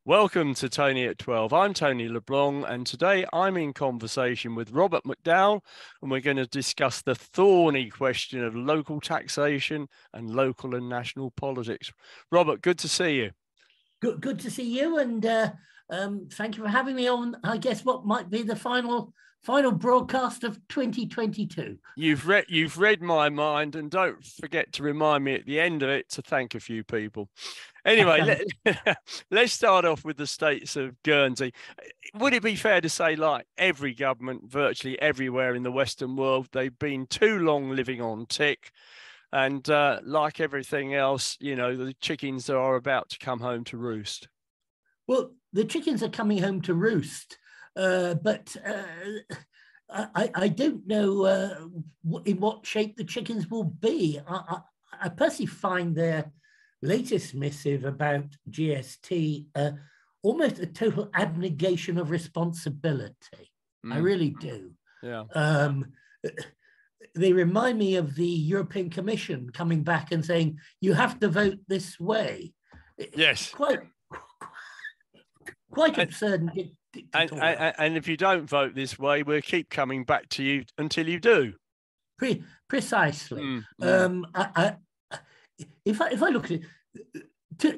Welcome to Tony at 12. I'm Tony LeBlanc, and today I'm in conversation with Robert McDowall, and we're going to discuss the thorny question of local taxation and local and national politics. Robert, good to see you. Good to see you, and thank you for having me on, I guess, what might be the final broadcast of 2022. You've read my mind, and don't forget to remind me at the end of it to thank a few people. Anyway, let's start off with the states of Guernsey. Would it be fair to say, like every government virtually everywhere in the Western world, they've been too long living on tick, and like everything else, you know, the chickens are about to come home to roost? Well, the chickens are coming home to roost, but I don't know in what shape the chickens will be. I personally find their latest missive about GST almost a total abnegation of responsibility. I really do. Yeah. They remind me of the European Commission coming back and saying, you have to vote this way. Yes. Quite absurd. And if you don't vote this way, we'll keep coming back to you until you do. Precisely. If I look at it,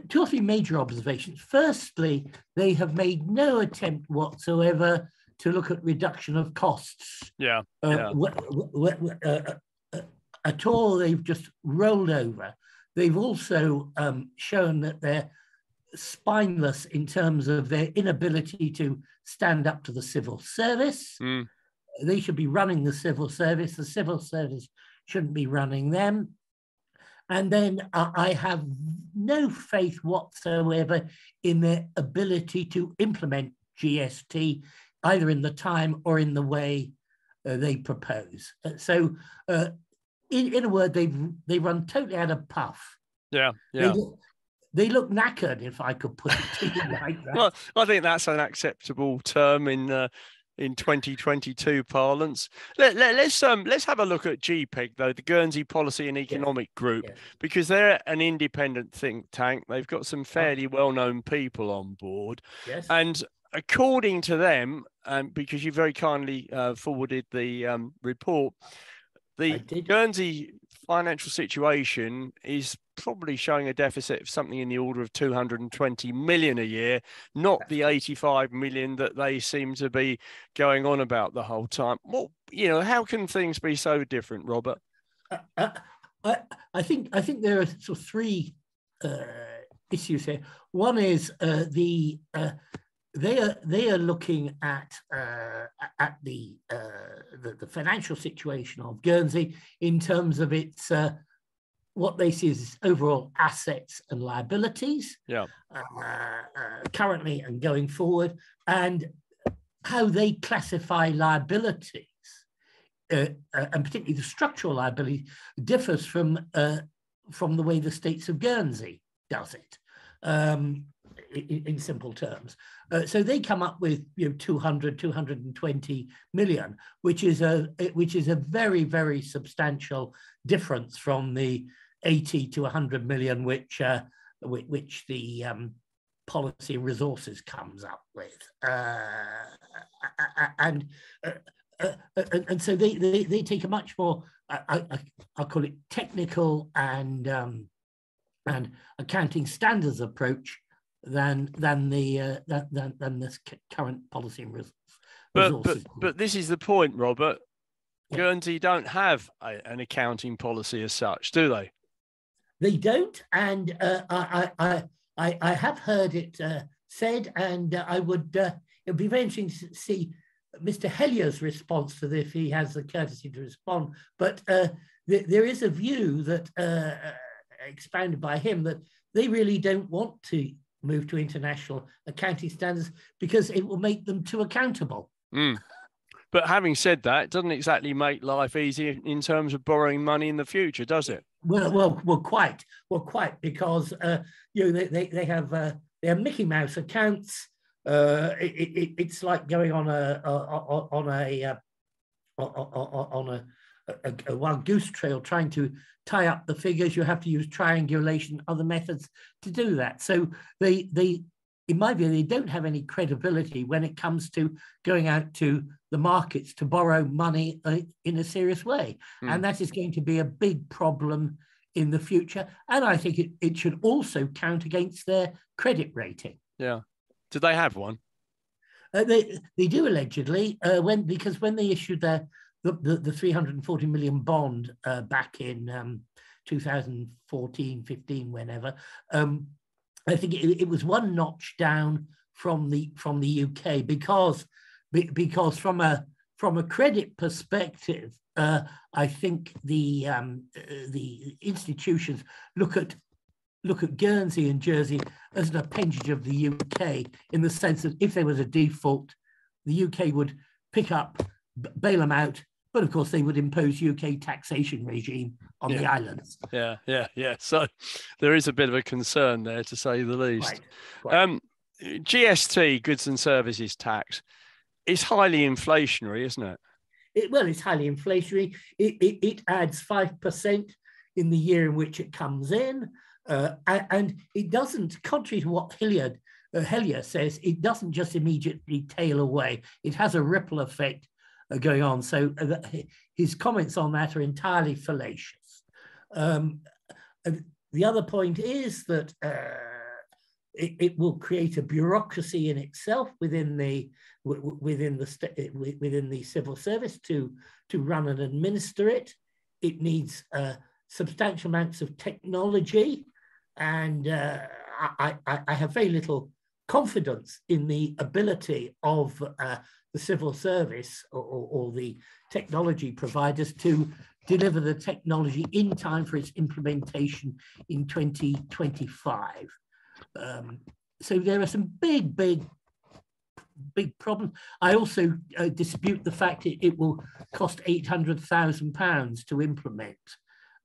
two or three major observations. Firstly, they have made no attempt whatsoever to look at reduction of costs. At all. They've just rolled over. They've also shown that they're spineless in terms of their inability to stand up to the civil service. They should be running the civil service. The civil service shouldn't be running them. And then I have no faith whatsoever in their ability to implement GST, either in the time or in the way they propose. So, in a word, they run totally out of puff. Yeah. They look knackered, if I could put it to you like that. Well, I think that's an acceptable term in 2022 parlance. Let's have a look at GPEG, though, the Guernsey Policy and Economic Group, because they're an independent think tank. They've got some fairly well-known people on board. Yes. And according to them, because you very kindly forwarded the report, the Guernsey financial situation is probably showing a deficit of something in the order of 220 million a year, not the 85 million that they seem to be going on about the whole time. Well, you know, how can things be so different, Robert? I think there are sort of three issues here. One is they are looking at the financial situation of Guernsey in terms of its what they see as overall assets and liabilities, currently and going forward, and how they classify liabilities, and particularly the structural liability, differs from the way the states of Guernsey does it. In simple terms. So they come up with 220 million, which is a very, very substantial difference from the 80 to 100 million which the policy resources comes up with. And so they take a much more I'll call it technical and accounting standards approach than this current policy resources. But this is the point, Robert. Guernsey don't have an accounting policy as such, do they? They don't, and I have heard it said, and I would. It would be very interesting to see Mr. Hellier's response to this if he has the courtesy to respond. But there is a view that expounded by him that they really don't want to move to international accounting standards because it will make them too accountable. But having said that, it doesn't exactly make life easy in terms of borrowing money in the future, does it? Well, quite, because they have Mickey Mouse accounts. It's like going on a wild goose trail, trying to tie up the figures. You have to use triangulation, other methods to do that. So they in my view, they don't have any credibility when it comes to going out to the markets to borrow money in a serious way. And that is going to be a big problem in the future. And I think it should also count against their credit rating. Yeah. Do they have one? They do allegedly, because when they issued the 340 million bond back in 2014, 15, whenever, I think it was one notch down from the UK because from a credit perspective, I think the institutions look at Guernsey and Jersey as an appendage of the UK, in the sense that if there was a default, the UK would pick up, bail them out, but of course they would impose UK taxation regime on the islands. Yeah. So there is a bit of a concern there, to say the least. Right. GST, goods and services tax, is highly inflationary, isn't it? It's highly inflationary. It adds 5% in the year in which it comes in. And it doesn't, contrary to what Hellier says, it doesn't just immediately tail away. It has a ripple effect going on. So his comments on that are entirely fallacious. The other point is that it will create a bureaucracy in itself within the civil service to run and administer it. It needs substantial amounts of technology, and I have very little confidence in the ability of the civil service or the technology providers to deliver the technology in time for its implementation in 2025. So there are some big problems. I also dispute the fact it will cost £800,000 to implement.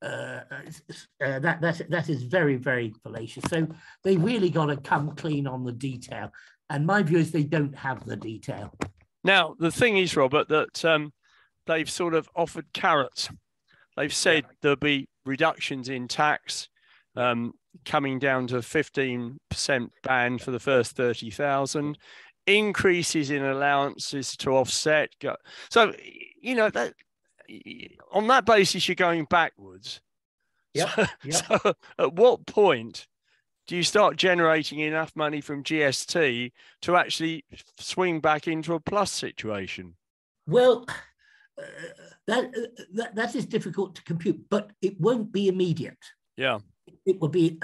That is very, very fallacious. So they really got to come clean on the detail. And my view is they don't have the detail. Now, the thing is, Robert, that they've sort of offered carrots. They've said there'll be reductions in tax, coming down to a 15% ban for the first 30,000, increases in allowances to offset. So, that on that basis, you're going backwards. Yep. So at what point do you start generating enough money from GST to actually swing back into a plus situation? Well, that is difficult to compute, but it won't be immediate. Yeah. It will be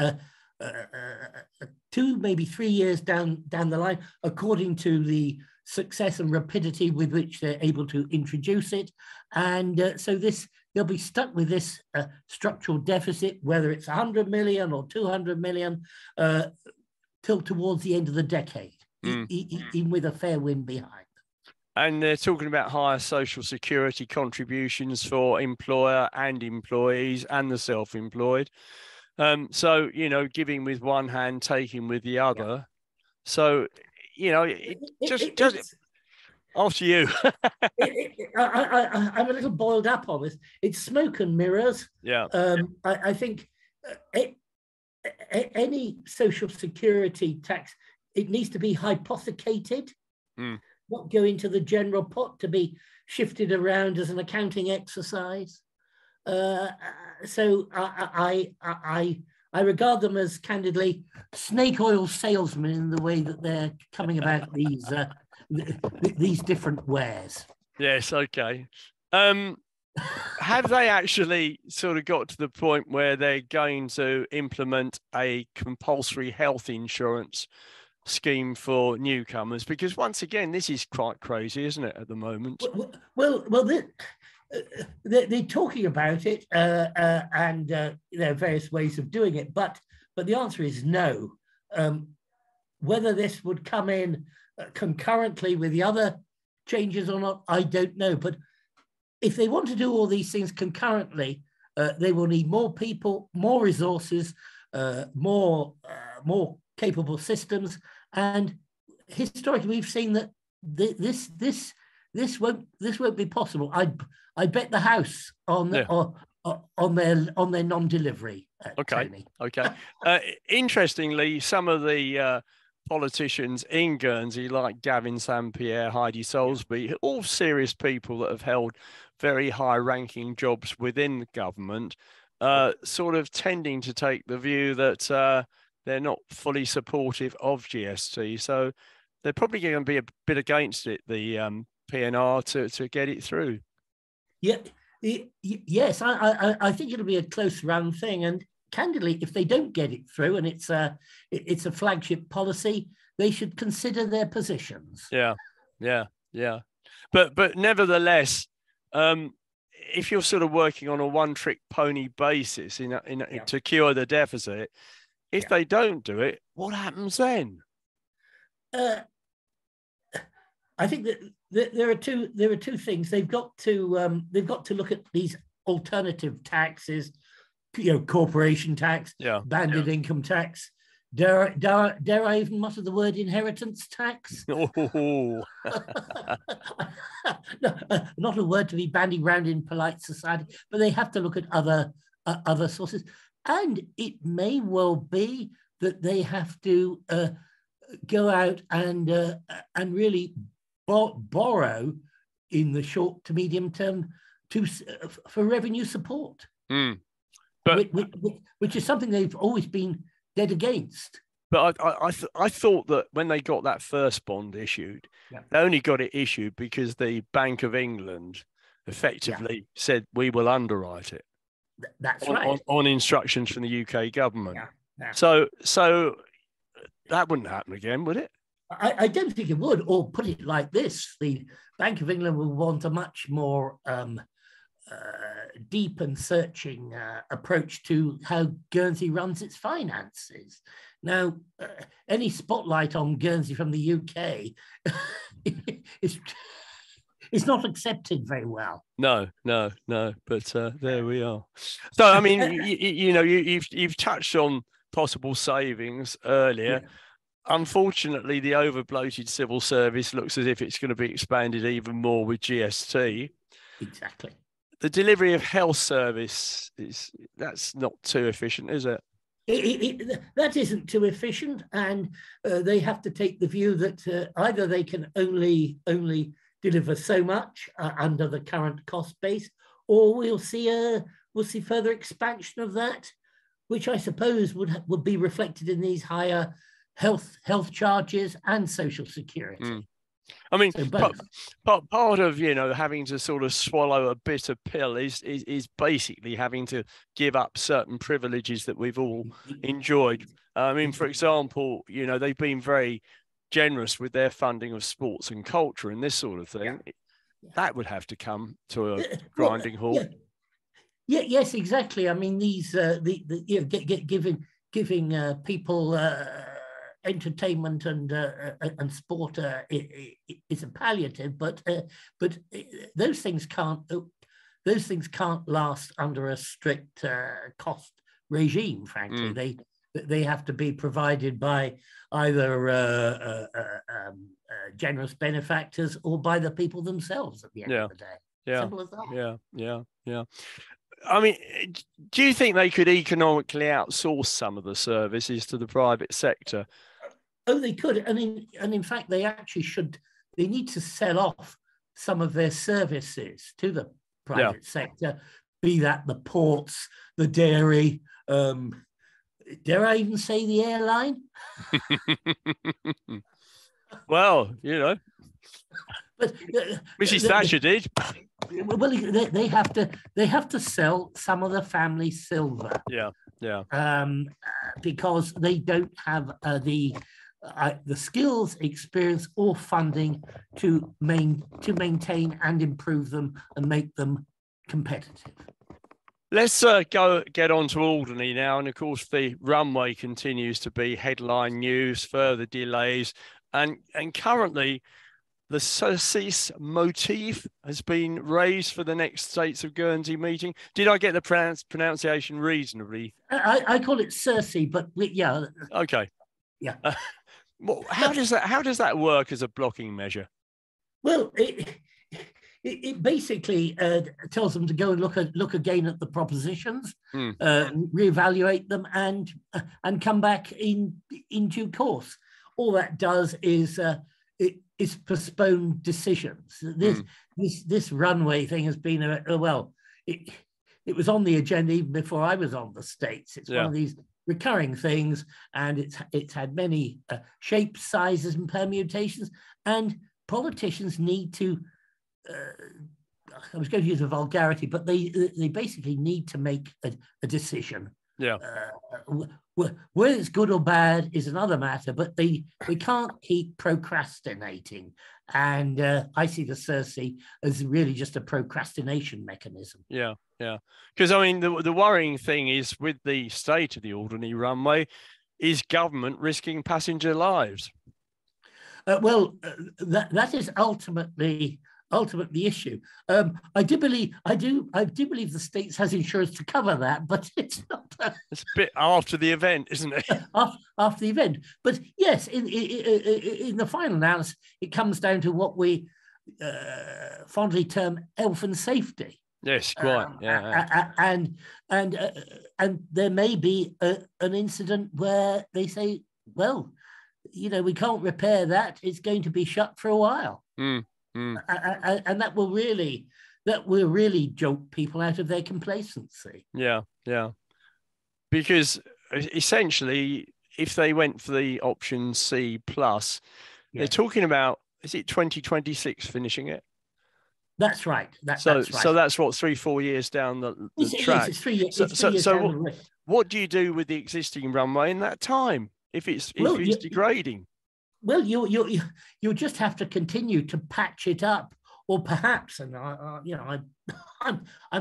2, maybe 3 years down the line, according to the success and rapidity with which they're able to introduce it. And so they'll be stuck with this structural deficit, whether it's 100 million or 200 million, till towards the end of the decade, even with a fair wind behind. And they're talking about higher social security contributions for employer and employees and the self-employed. So, giving with one hand, taking with the other. Yeah. So, just after you. I'm a little boiled up on this. It's smoke and mirrors. Yeah. I think any social security tax, it needs to be hypothecated, not go into the general pot to be shifted around as an accounting exercise. So I regard them as, candidly, snake oil salesmen in the way that they're coming about these different wares. Yes, okay. Have they actually sort of got to the point where they're going to implement a compulsory health insurance scheme for newcomers? Because once again, this is quite crazy, isn't it, at the moment? Well, they're talking about it, and there are various ways of doing it, but the answer is no. Whether this would come in concurrently with the other changes or not, I don't know. But if they want to do all these things concurrently, they will need more people, more resources, more capable systems. And historically, we've seen that this won't be possible. I bet the house on their non-delivery. Okay. Tony. Okay. Interestingly, some of the politicians in Guernsey, like Gavin Saint-Pierre, Heidi Soulsby, all serious people that have held very high-ranking jobs within the government, sort of tending to take the view that they're not fully supportive of GST. So they're probably going to be a bit against it, the PNR, to get it through. Yeah, yes, I think it'll be a close run thing. And candidly, if they don't get it through and it's a flagship policy, they should consider their positions. Yeah. But nevertheless, if you're sort of working on a one-trick pony basis to cure the deficit, if they don't do it, what happens then? I think that there are two things. They've got to look at these alternative taxes, corporation tax, banded income tax. Dare I even mutter the word inheritance tax? Oh. No, not a word to be bandied around in polite society, but they have to look at other sources. And it may well be that they have to go out and really borrow in the short to medium term for revenue support, but which is something they've always been dead against. But I thought that when they got that first bond issued, they only got it issued because the Bank of England effectively said we will underwrite it. That's right. On instructions from the UK government. Yeah. So that wouldn't happen again, would it? I don't think it would. Or put it like this: the Bank of England will want a much more deep and searching approach to how Guernsey runs its finances. Now, any spotlight on Guernsey from the UK is not accepted very well. No. But there we are. So, I mean, you've touched on possible savings earlier. Yeah. Unfortunately, the over-bloated civil service looks as if it's going to be expanded even more with GST. Exactly. The delivery of health service that's not too efficient, is it? That isn't too efficient, and they have to take the view that either they can only deliver so much under the current cost base, or we'll see further expansion of that, which I suppose would be reflected in these higher health charges and social security. I mean, part of having to sort of swallow a bitter pill is basically having to give up certain privileges that we've all enjoyed. I mean, for example, they've been very generous with their funding of sports and culture and this sort of thing. Yeah. That would have to come to a grinding halt. Yes, exactly. I mean, these giving people entertainment and sport is a palliative, but those things can't last under a strict cost regime. Frankly, they have to be provided by either generous benefactors or by the people themselves at the end of the day. Simple as that. Yeah. I mean, do you think they could economically outsource some of the services to the private sector? Oh, they could, and in fact, they actually should. They need to sell off some of their services to the private sector, be that the ports, the dairy. Dare I even say the airline? Well, but Mrs. Thatcher did. Well, they have to sell some of the family silver. Because they don't have the skills, experience, or funding to maintain and improve them and make them competitive. Let's get on to Alderney now, and of course the runway continues to be headline news. Further delays, and currently the surcease motif has been raised for the next States of Guernsey meeting. Did I get the pronunciation reasonably? I call it Cersei, but yeah. Okay. Yeah. Well, how does that work as a blocking measure? Well, it basically tells them to go and look again at the propositions, reevaluate them, and come back in due course. all that does is is postpone decisions. This runway thing has been it was on the agenda even before I was on the States. It's one of these recurring things, and it's had many shapes, sizes, and permutations. And politicians need to. I was going to use a vulgarity, but they basically need to make a decision. Yeah. Whether it's good or bad is another matter, but we can't keep procrastinating. And I see the Cersei as really just a procrastination mechanism. Yeah, yeah. Because, I mean, the worrying thing is with the state of the Alderney runway, is government risking passenger lives? That is ultimately the issue. I do believe the States has insurance to cover that, but it's not. It's a bit after the event, isn't it? After the event, but yes, in the final analysis, it comes down to what we fondly term health and safety. Yes, quite. And there may be an incident where they say, well, we can't repair that. It's going to be shut for a while. And that will really jolt people out of their complacency. Yeah, yeah. Because essentially, if they went for the option C plus, they're talking about, is it 2026 finishing it? That's right. That's right. So that's what, 3-4 years down the track. It's 3 years. So what do you do with the existing runway in that time if it's degrading? Well, you just have to continue to patch it up, or perhaps, and I'm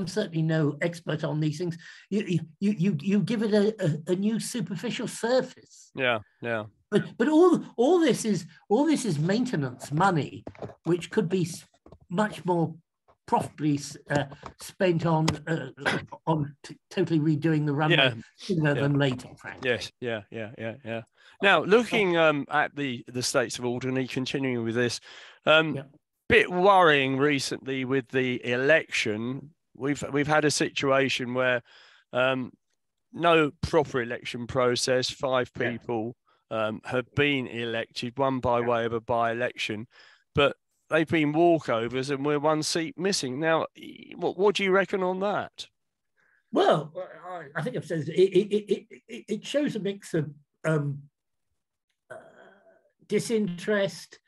certainly no expert on these things. You give it a new superficial surface. Yeah, yeah. But all this is maintenance money, which could be much more profitably spent on totally redoing the runway sooner than later, frankly. Yes, yeah. Now, looking at the states of Alderney, continuing with this, bit worrying recently with the election. We've had a situation where no proper election process. 5 people have been elected, one by way of a by-election, but they've been walkovers, and we're 1 seat missing. Now, what do you reckon on that? Well, I think I've said it shows a mix of disinterest,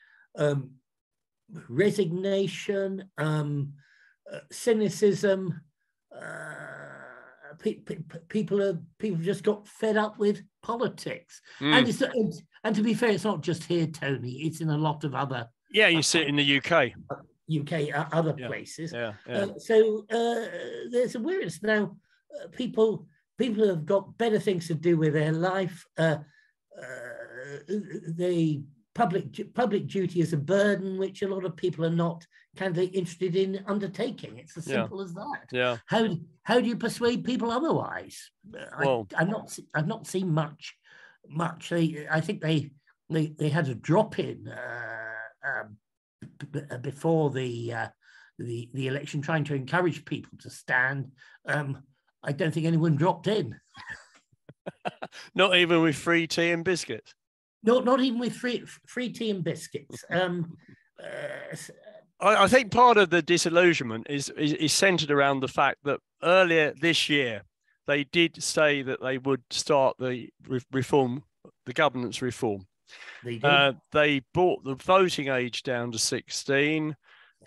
resignation, cynicism. People just got fed up with politics, and to be fair, it's not just here, Tony. It's in a lot of other. Yeah, you see it in the UK. Other places. So there's a weirdness now. People have got better things to do with their life. The public duty is a burden which a lot of people are not candidly interested in undertaking. It's as simple as that. Yeah. How do you persuade people otherwise? Well, I've not seen much. I think they had a drop in. Before the election, trying to encourage people to stand. I don't think anyone dropped in. Not even with free tea and biscuits. Not even with free tea and biscuits. I think part of the disillusionment is centered around the fact that earlier this year they did say that they would start the reform, the governance reform. They brought the voting age down to 16,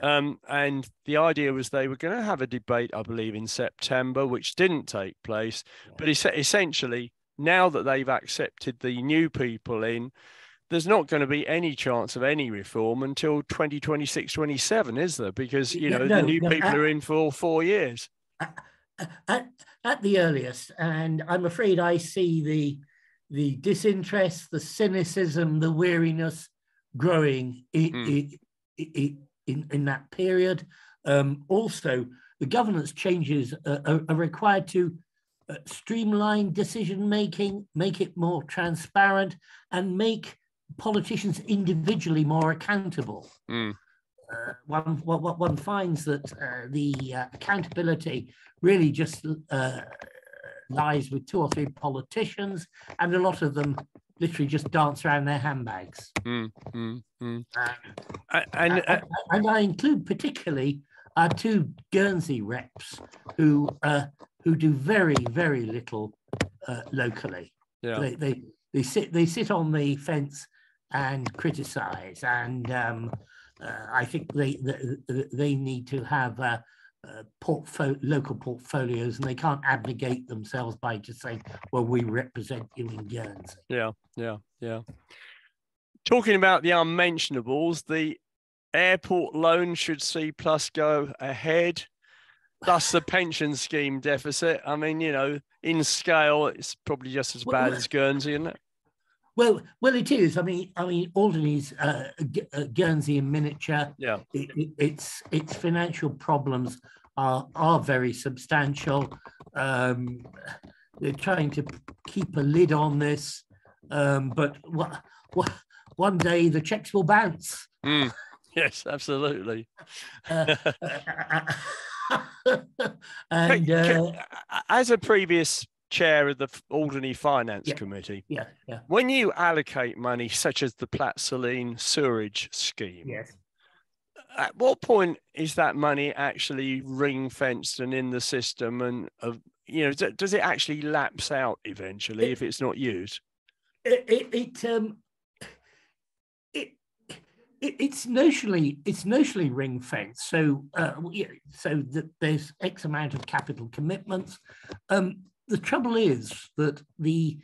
and the idea was they were going to have a debate, I believe, in September, which didn't take place. But essentially, now that they've accepted the new people in, there's not going to be any chance of any reform until 2026, 27, is there? Because, the new people are in for 4 years. At the earliest, and I'm afraid I see the disinterest, the cynicism, the weariness growing in that period. Also, the governance changes are required to streamline decision-making, make it more transparent, and make politicians individually more accountable. One finds that the accountability really just lies with 2 or 3 politicians, and a lot of them, literally just dance around their handbags. And I include particularly our two Guernsey reps who do very, very little locally. Yeah. They sit on the fence and criticize, and I think they need to have local portfolios, and they can't abnegate themselves by just saying, well, we represent you in Guernsey. Yeah. Talking about the unmentionables, the airport loan should C+ go ahead. Thus the pension scheme deficit. I mean, in scale, it's probably just as bad as Guernsey, isn't it? Well, it is. I mean, Alderney's Guernsey in miniature. Yeah. Its financial problems are very substantial. They're trying to keep a lid on this, but one day the checks will bounce. Yes, absolutely. And as a previous chair of the Alderney Finance Committee, when you allocate money such as the Platte-Saline sewerage scheme, yes, at what point is that money actually ring-fenced and in the system, and does it actually lapse out eventually if it's not used? It's notionally ring fenced, so that there's X amount of capital commitments. The trouble is that the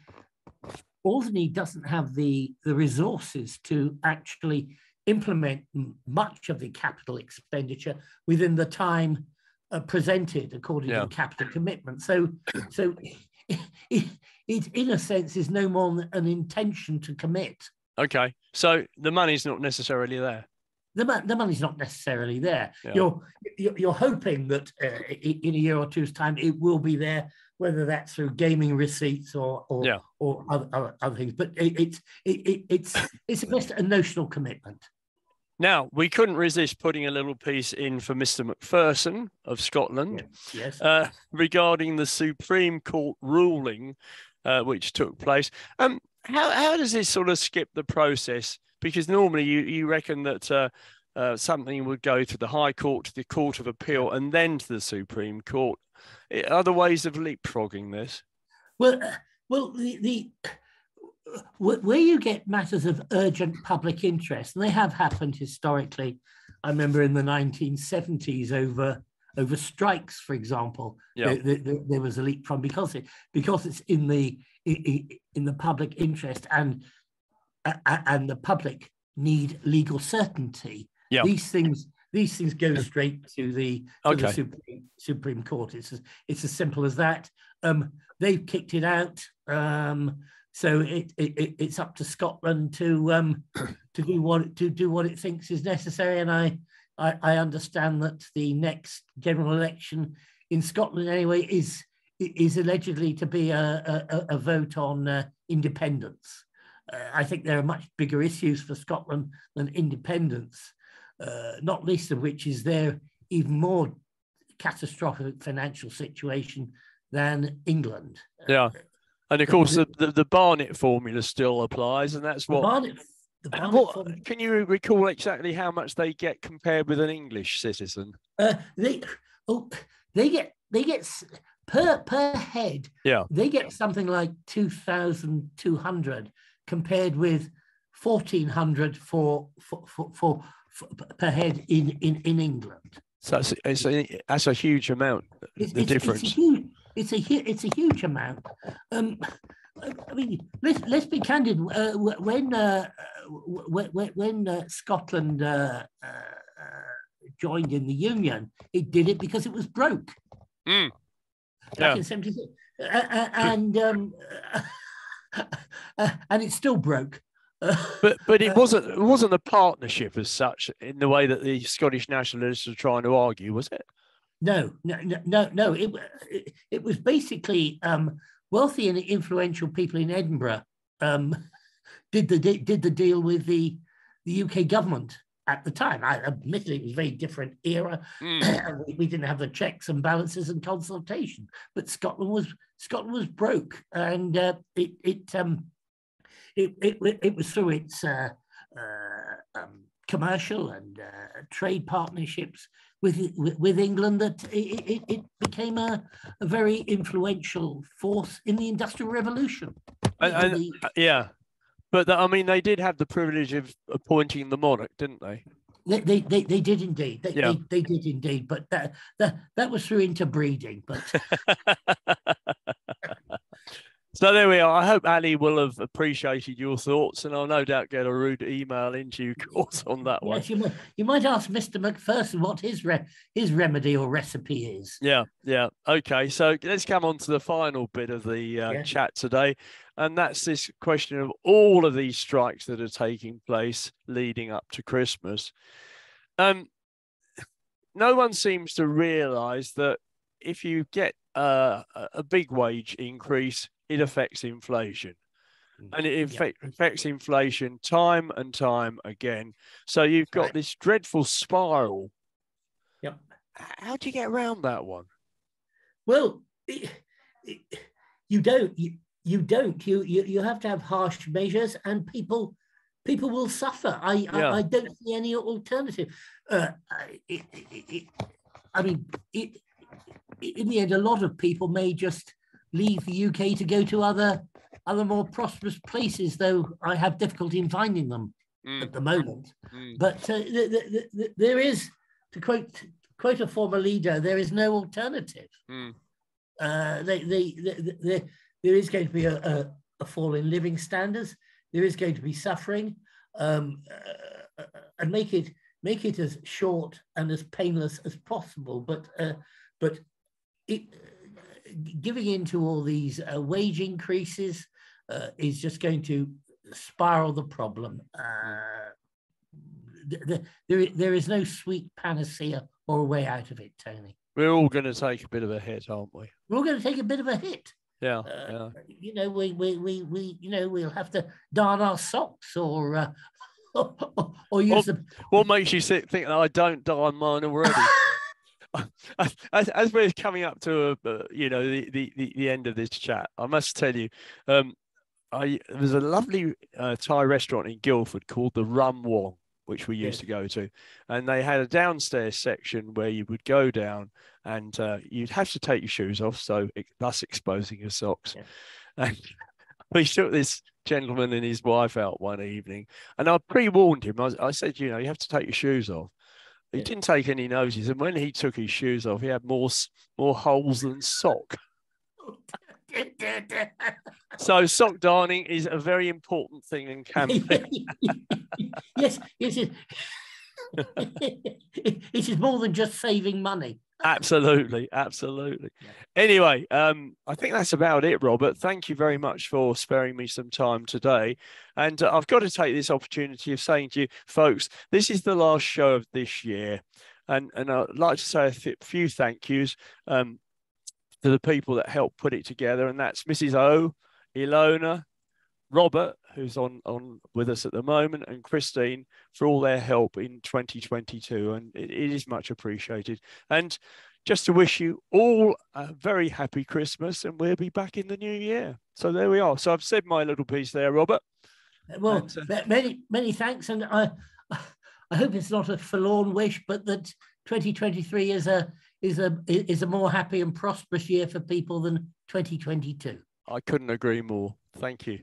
Alderney doesn't have the resources to actually implement much of the capital expenditure within the time presented according to the capital commitment. So it in a sense is no more than an intention to commit. Okay, so the money's not necessarily there. The money's not necessarily there. Yeah. You're hoping that in a year or two's time it will be there, whether that's through gaming receipts or other things. But it's just a notional commitment. Now, we couldn't resist putting a little piece in for Mr. Macpherson of Scotland, yes. Regarding the Supreme Court ruling which took place. How does this sort of skip the process? Because normally you reckon that something would go to the High Court, to the Court of Appeal, and then to the Supreme Court. Are there ways of leapfrogging this? Well, where you get matters of urgent public interest, and they have happened historically. I remember in the 1970s over strikes, for example, there was a leapfrog because it's in the public interest, and the public need legal certainty. Yeah. These things go straight to the Supreme Court. It's as simple as that. They've kicked it out, so it's up to Scotland to do what it thinks is necessary. And I understand that the next general election in Scotland, anyway, is allegedly to be a vote on independence. I think there are much bigger issues for Scotland than independence, not least of which is their even more catastrophic financial situation than England. Yeah, and of course the Barnett formula still applies, and that's what. Can you recall exactly how much they get compared with an English citizen? They get per head. Yeah, they get something like 2,200 compared with 1,400 for per head in England. So that's a huge amount. The difference. It's a huge amount. I mean, let's be candid. When Scotland joined in the Union, it did it because it was broke. Back in 76, and it's still broke. But it wasn't a partnership as such in the way that the Scottish nationalists are trying to argue, was it? No. It was basically wealthy and influential people in Edinburgh did the deal with the UK government at the time. Admittedly, it was a very different era. We didn't have the checks and balances and consultation, but Scotland was broke, and it was through its commercial and trade partnerships with England that it became a very influential force in the Industrial Revolution. Yeah, but I mean, they did have the privilege of appointing the monarch, didn't they? They did indeed. They did indeed. But that was through interbreeding. But so there we are. I hope Ali will have appreciated your thoughts, and I'll no doubt get a rude email into you, course, on that one. Yes, you might ask Mr. McPherson what his remedy or recipe is. Yeah. Okay, so let's come on to the final bit of the chat today, and that's this question of all of these strikes that are taking place leading up to Christmas. No one seems to realise that if you get a big wage increase, it affects inflation, and it affects inflation time and time again. So you've got this dreadful spiral. Yep. How do you get around that one? Well, you don't. You have to have harsh measures, and people will suffer. I don't see any alternative. I mean, in the end, a lot of people may just leave the UK to go to other more prosperous places, though I have difficulty in finding them at the moment. But there is, to quote a former leader, there is no alternative. There is going to be a fall in living standards. There is going to be suffering, and make it as short and as painless as possible. But giving in to all these wage increases is just going to spiral the problem. There is no sweet panacea or a way out of it, Tony. We're all going to take a bit of a hit, aren't we? We're all going to take a bit of a hit. Yeah. You know, we'll have to darn our socks or use them. What makes you think that I don't darn mine already? As we're coming up to the end of this chat, I must tell you, there's a lovely Thai restaurant in Guildford called the Runway, which we used to go to, and they had a downstairs section where you would go down and you'd have to take your shoes off, so thus exposing your socks. And we took this gentleman and his wife out one evening, and I pre-warned him. I said, you have to take your shoes off. He didn't take any notice, and when he took his shoes off, he had more holes than sock. So sock darning is a very important thing in camping. Yes, it is more than just saving money. Absolutely. Anyway, I think that's about it, Robert. Thank you very much for sparing me some time today. And I've got to take this opportunity of saying to you, folks, this is the last show of this year. And I'd like to say a few thank yous to the people that helped put it together. And that's Mrs. O, Ilona, Robert, who's on with us at the moment, and Christine for all their help in 2022, and it is much appreciated. And just to wish you all a very happy Christmas, and we'll be back in the new year. So there we are. So I've said my little piece there, Robert. Well, many thanks, and I hope it's not a forlorn wish, but that 2023 is a more happy and prosperous year for people than 2022. I couldn't agree more. Thank you.